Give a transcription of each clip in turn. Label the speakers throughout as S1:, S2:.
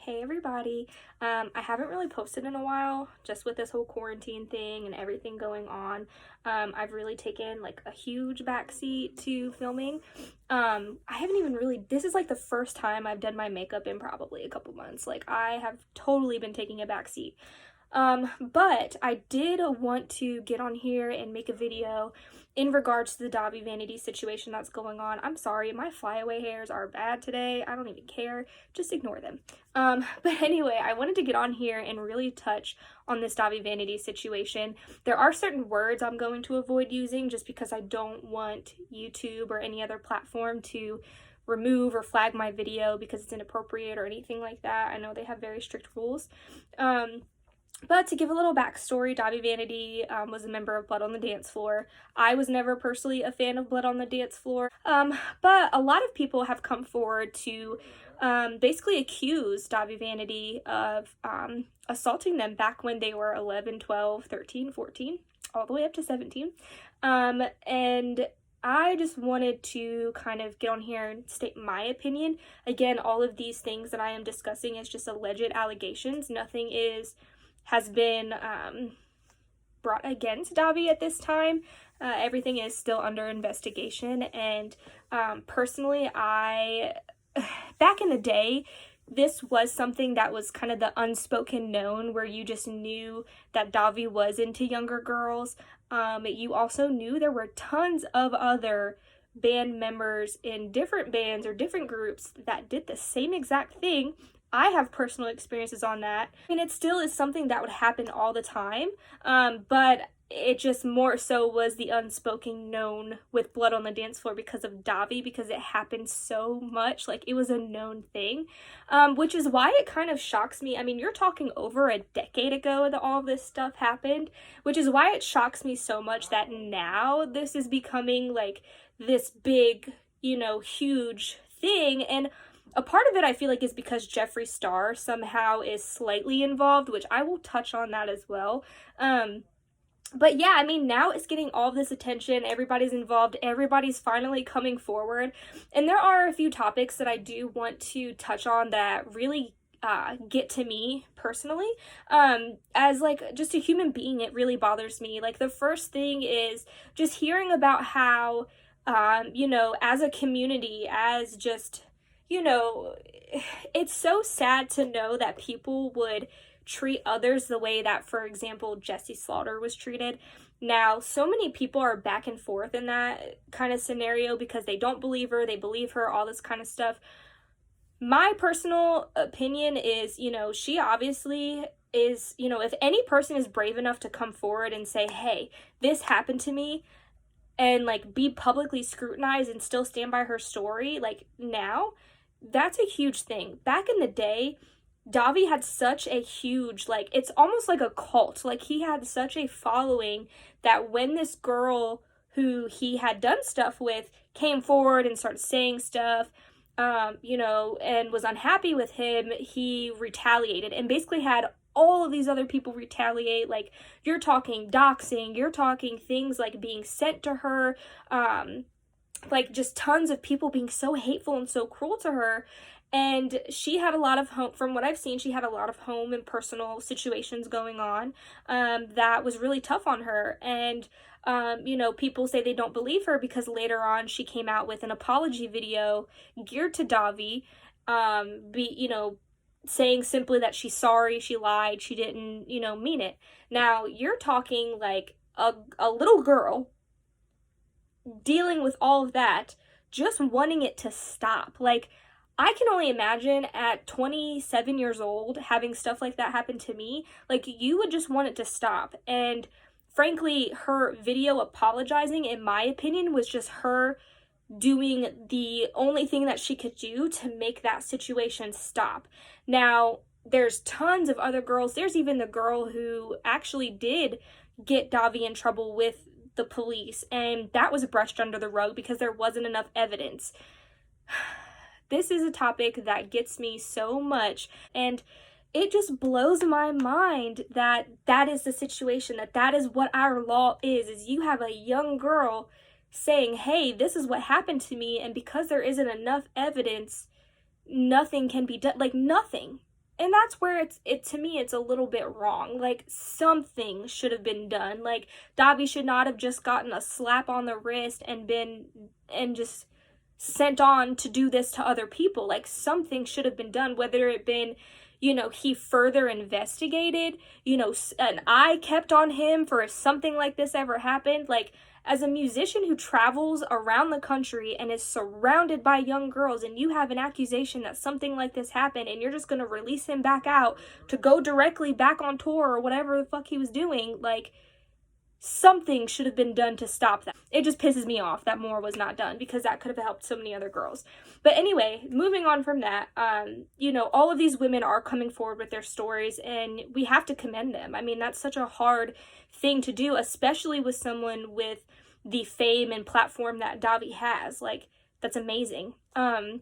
S1: Hey everybody. I haven't really posted in a while, just with this whole quarantine thing and everything going on. I've really taken like a huge backseat to filming. I haven't even really, this is like the first time I've done my makeup in probably a couple months. Like I have totally been taking a backseat. But I did want to get on here and make a video in regards to the Dahvie Vanity situation that's going on. I'm sorry, my flyaway hairs are bad today. I don't even care. Just ignore them. But anyway, I wanted to get on here and really touch on this Dahvie Vanity situation. There are certain words I'm going to avoid using just because I don't want YouTube or any other platform to remove or flag my video because it's inappropriate or anything like that. I know they have very strict rules. But to give a little backstory, Dahvie Vanity was a member of Blood on the Dance Floor. I was never personally a fan of Blood on the Dance Floor, but a lot of people have come forward to basically accuse Dahvie Vanity of assaulting them back when they were 11, 12, 13, 14, all the way up to 17. And I just wanted to kind of get on here and state my opinion. Again, all of these things that I am discussing is just alleged allegations. Nothing has been brought against Dahvie at this time. Everything is still under investigation, and personally, back in the day, this was something that was kind of the unspoken known, where you just knew that Dahvie was into younger girls. You also knew there were tons of other band members in different bands or different groups that did the same exact thing. I have personal experiences on that. I mean, it still is something that would happen all the time, but it just more so was the unspoken known with Blood on the Dance Floor because of Dahvie, because it happened so much. Like, it was a known thing, which is why it kind of shocks me. I mean, you're talking over a decade ago that all this stuff happened, which is why it shocks me so much that now this is becoming like this big, huge thing. And a part of it, I feel like, is because Jeffree Star somehow is slightly involved, which I will touch on that as well. But yeah, I mean, now it's getting all of this attention. Everybody's involved. Everybody's finally coming forward. And there are a few topics that I do want to touch on that really get to me personally. As like just a human being, it really bothers me. Like, the first thing is just hearing about how, as a community, as just, it's so sad to know that people would treat others the way that, for example, Jessie Slaughter was treated. Now, so many people are back and forth in that kind of scenario because they don't believe her, they believe her, all this kind of stuff. My personal opinion is, she obviously is, if any person is brave enough to come forward and say, hey, this happened to me, and like be publicly scrutinized and still stand by her story, like now, that's a huge thing. Back in the day, Dahvie had such a huge, like, it's almost like a cult. Like, he had such a following that when this girl who he had done stuff with came forward and started saying stuff, and was unhappy with him, he retaliated and basically had all of these other people retaliate. Like, you're talking doxing, you're talking things like being sent to her, like just tons of people being so hateful and so cruel to her. And she had a lot of home, from what I've seen, she had a lot of home and personal situations going on that was really tough on her. And, people say they don't believe her because later on she came out with an apology video geared to Dahvie, saying simply that she's sorry, she lied, she didn't, mean it. Now, you're talking like a little girl dealing with all of that, just wanting it to stop. Like, I can only imagine at 27 years old having stuff like that happen to me. Like, you would just want it to stop. And frankly, her video apologizing, in my opinion, was just her doing the only thing that she could do to make that situation stop. Now, there's tons of other girls. There's even the girl who actually did get Dahvie in trouble with the police, and that was brushed under the rug because there wasn't enough evidence. This is a topic that gets me so much, and it just blows my mind that that is the situation, that is what our law is you have a young girl saying, hey, this is what happened to me, and because there isn't enough evidence, nothing can be done. Like, nothing. And that's where to me, it's a little bit wrong. Like, something should have been done. Like, Dahvie should not have just gotten a slap on the wrist and just sent on to do this to other people. Like, something should have been done, whether it been, he further investigated, an eye kept on him for if something like this ever happened. Like, as a musician who travels around the country and is surrounded by young girls, and you have an accusation that something like this happened, and you're just gonna release him back out to go directly back on tour or whatever the fuck he was doing, like, something should have been done to stop that. It just pisses me off that more was not done, because that could have helped so many other girls. But anyway, moving on from that, all of these women are coming forward with their stories, and we have to commend them. I mean, that's such a hard thing to do, especially with someone with the fame and platform that Dahvie has. Like, that's amazing. And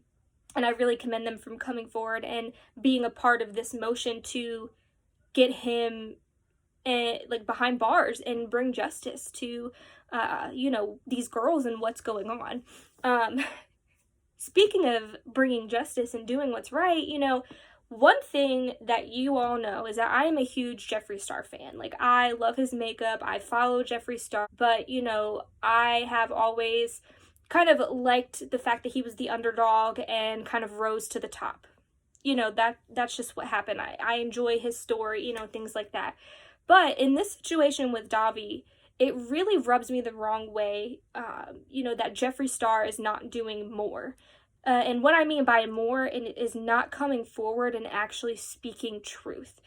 S1: I really commend them from coming forward and being a part of this motion to get him behind bars and bring justice to these girls and what's going on. Speaking of bringing justice and doing what's right, one thing that you all know is that I am a huge Jeffree Star fan. Like, I love his makeup, I follow Jeffree Star, but I have always kind of liked the fact that he was the underdog and kind of rose to the top. That's just what happened. I enjoy his story, things like that. But in this situation with Dahvie, it really rubs me the wrong way, that Jeffree Star is not doing more. And what I mean by more is not coming forward and actually speaking truth.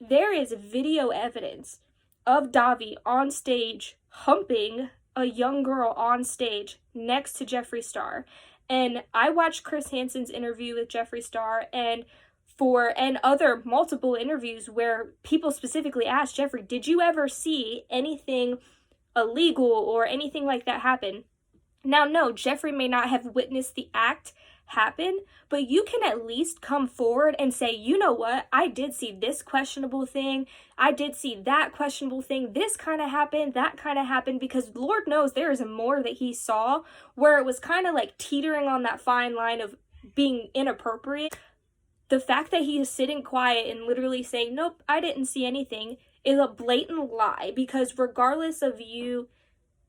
S1: There is video evidence of Dahvie on stage humping a young girl on stage next to Jeffree Star. And I watched Chris Hansen's interview with Jeffree Star and other multiple interviews where people specifically asked Jeffree, did you ever see anything illegal or anything like that happen? Now, no, Jeffree may not have witnessed the act happen, but you can at least come forward and say, you know what, I did see this questionable thing, I did see that questionable thing, this kind of happened, that kind of happened, because Lord knows there is more that he saw where it was kind of like teetering on that fine line of being inappropriate. The fact that he is sitting quiet and literally saying, nope, I didn't see anything, is a blatant lie, because regardless of you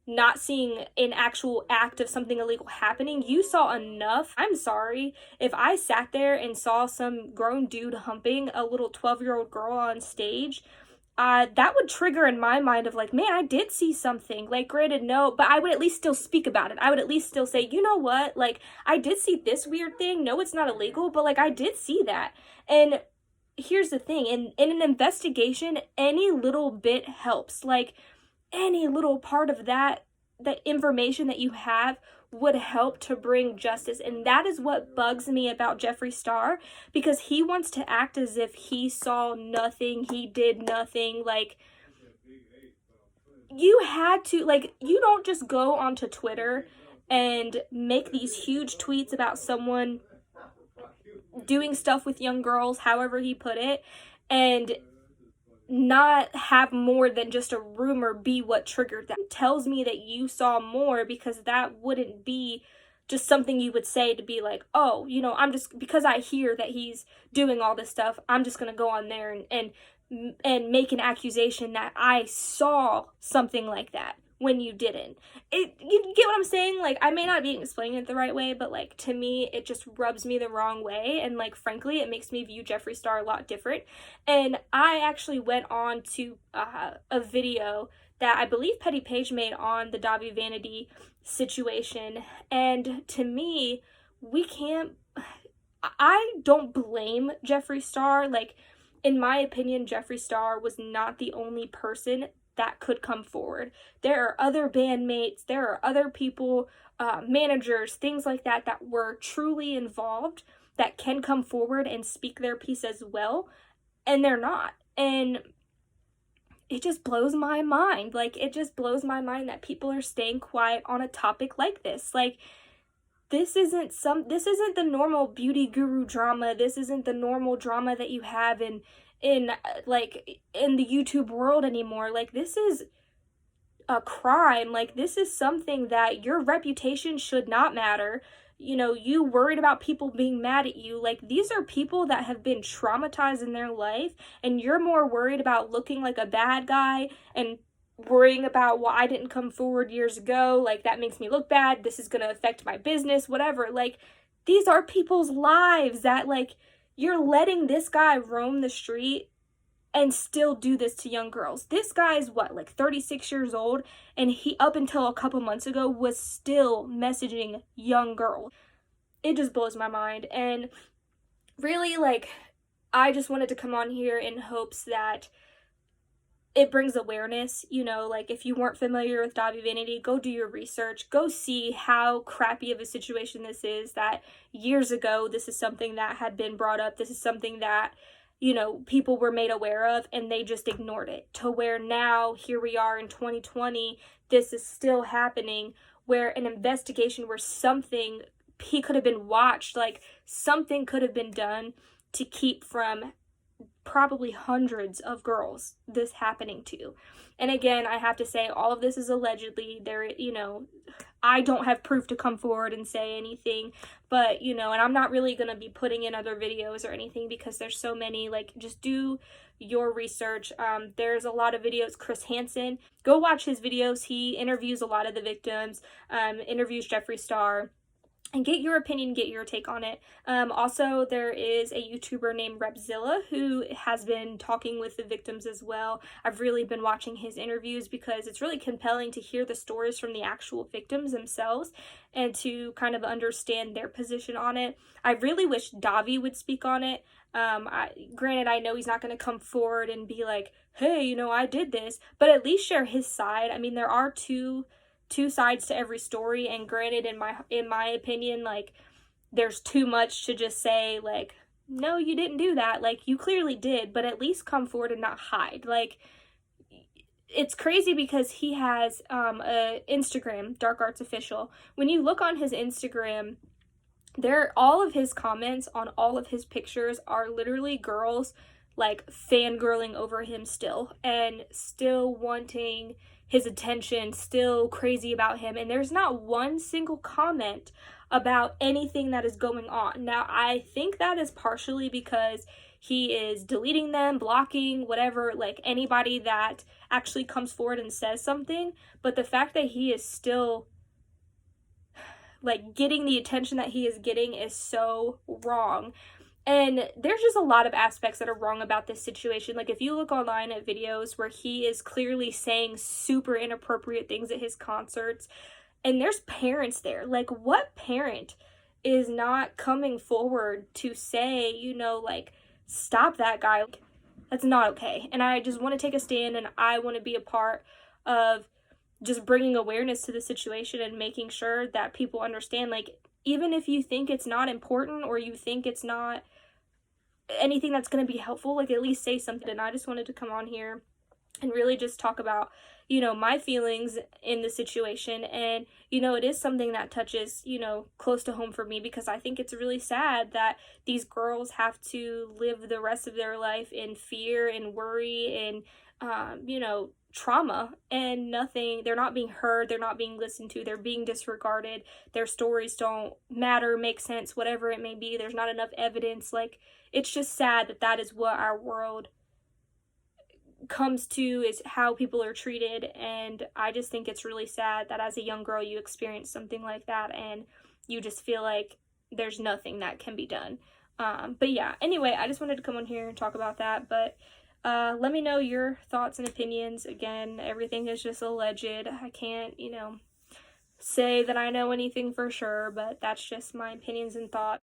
S1: not seeing an actual act of something illegal happening, you saw enough. I'm sorry, if I sat there and saw some grown dude humping a little 12-year-old girl on stage, that would trigger in my mind of like, man, I did see something. Like, granted, no, but I would at least still speak about it. I would at least still say, you know what, like, I did see this weird thing. No, it's not illegal, but like, I did see that. And here's the thing, in an investigation, any little bit helps. Like, any little part of that information that you have would help to bring justice. And that is what bugs me about Jeffree Star, because he wants to act as if he saw nothing, he did nothing. Like, you had to, like, you don't just go onto Twitter and make these huge tweets about someone doing stuff with young girls, however he put it, and not have more than just a rumor be what triggered that. It tells me that you saw more, because that wouldn't be just something you would say to be like, oh, I'm just, because I hear that he's doing all this stuff, I'm just gonna go on there and make an accusation that I saw something like that when you didn't. You get what I'm saying? Like, I may not be explaining it the right way, but like, to me, it just rubs me the wrong way, and like, frankly, it makes me view Jeffree Star a lot different. And I actually went on to a video that I believe Petty Page made on the Dahvie Vanity situation, and to me, I don't blame Jeffree Star. Like, in my opinion, Jeffree Star was not the only person that could come forward. There are other bandmates, there are other people, managers, things like that, that were truly involved, that can come forward and speak their piece as well, and they're not. And it just blows my mind. Like, it just blows my mind that people are staying quiet on a topic like this. Like, this isn't the normal beauty guru drama. This isn't the normal drama that you have in the YouTube world anymore. Like, this is a crime. Like, this is something that your reputation should not matter. you know, you worried about people being mad at you. Like, these are people that have been traumatized in their life, and you're more worried about looking like a bad guy and worrying about, well, I didn't come forward years ago, like, that makes me look bad, this is going to affect my business, whatever. Like, these are people's lives that, like, you're letting this guy roam the street and still do this to young girls. This guy's what, like 36 years old, and he, up until a couple months ago, was still messaging young girls. It just blows my mind. And really, like, I just wanted to come on here in hopes that it brings awareness. You know, like, if you weren't familiar with Dahvie Vanity, go do your research, go see how crappy of a situation this is, that years ago this is something that had been brought up, this is something that, you know, people were made aware of, and they just ignored it, to where now, here we are in 2020, this is still happening, where an investigation, where something, he could have been watched, like, something could have been done to keep from probably hundreds of girls this happening to. And again, I have to say, all of this is allegedly. There, you know, I don't have proof to come forward and say anything, but, you know, and I'm not really going to be putting in other videos or anything because there's so many. Like, just do your research. There's a lot of videos. Chris Hansen, go watch his videos. He interviews a lot of the victims, interviews Jeffree Star, and get your opinion, get your take on it. Also, there is a YouTuber named Repzilla who has been talking with the victims as well. I've really been watching his interviews because it's really compelling to hear the stories from the actual victims themselves and to kind of understand their position on it. I really wish Dahvie would speak on it. Granted, I know he's not going to come forward and be like, hey, you know, I did this, but at least share his side. I mean, there are two sides to every story, and granted, in my opinion, like, there's too much to just say, like, no, you didn't do that, like, you clearly did, but at least come forward and not hide. Like, it's crazy because he has a Instagram, Dark Arts Official. When you look on his Instagram, all of his comments on all of his pictures are literally girls, like, fangirling over him still, and still wanting his attention, still crazy about him, and there's not one single comment about anything that is going on. Now, I think that is partially because he is deleting them, blocking, whatever, like, anybody that actually comes forward and says something, but the fact that he is still, like, getting the attention that he is getting is so wrong. And there's just a lot of aspects that are wrong about this situation. Like, if you look online at videos where he is clearly saying super inappropriate things at his concerts, and there's parents there. Like, what parent is not coming forward to say, you know, like, stop that guy? That's not okay. And I just want to take a stand, and I want to be a part of just bringing awareness to the situation and making sure that people understand, like, even if you think it's not important or you think it's not anything that's going to be helpful, like, at least say something. And I just wanted to come on here and really just talk about, you know, my feelings in the situation. And, you know, it is something that touches, you know, close to home for me, because I think it's really sad that these girls have to live the rest of their life in fear and worry and, you know, trauma, and nothing, they're not being heard, they're not being listened to, they're being disregarded, their stories don't matter, make sense, whatever it may be, there's not enough evidence. Like, it's just sad that that is what our world comes to, is how people are treated. And I just think it's really sad that as a young girl you experience something like that and you just feel like there's nothing that can be done. But yeah, anyway, I just wanted to come on here and talk about that. But let me know your thoughts and opinions. Again, everything is just alleged. I can't, you know, say that I know anything for sure, but that's just my opinions and thoughts.